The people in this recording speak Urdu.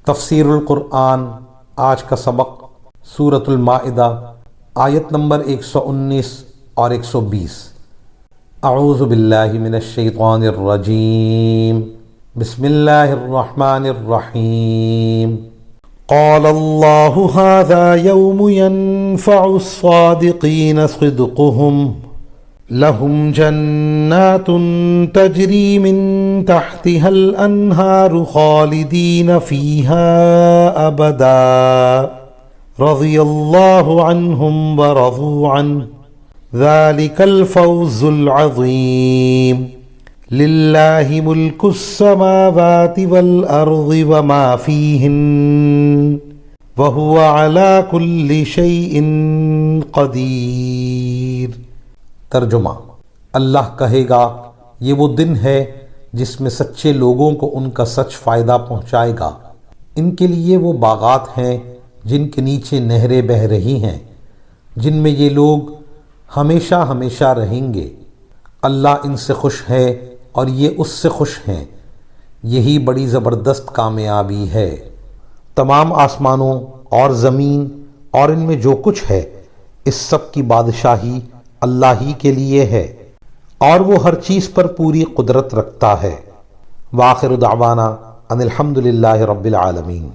تفسیر القرآن آج کا سبق سورۃ المائدہ آیت نمبر 119 اور 120۔ اعوذ باللہ من الشیطان الرجیم، بسم اللہ الرحمن الرحیم۔ قال اللہ ھذا یوم ینفع الصادقین صدقهم لهم جنات تجری من تحتها الانہار خالدین فیہا ابدا رضی اللہ عنہم ورضوا عنہ ذلک الفوز العظیم۔ للہ ملک السماوات والارض وما فیہن وہو علی کل شیء قدیر۔ ترجمہ: اللہ کہے گا یہ وہ دن ہے جس میں سچے لوگوں کو ان کا سچ فائدہ پہنچائے گا۔ ان کے لیے وہ باغات ہیں جن کے نیچے نہریں بہہ رہی ہیں، جن میں یہ لوگ ہمیشہ ہمیشہ رہیں گے۔ اللہ ان سے خوش ہے اور یہ اس سے خوش ہیں، یہی بڑی زبردست کامیابی ہے۔ تمام آسمانوں اور زمین اور ان میں جو کچھ ہے، اس سب کی بادشاہی اللہ ہی کے لیے ہے، اور وہ ہر چیز پر پوری قدرت رکھتا ہے۔ وآخر دعوانا ان الحمد للہ رب العالمین۔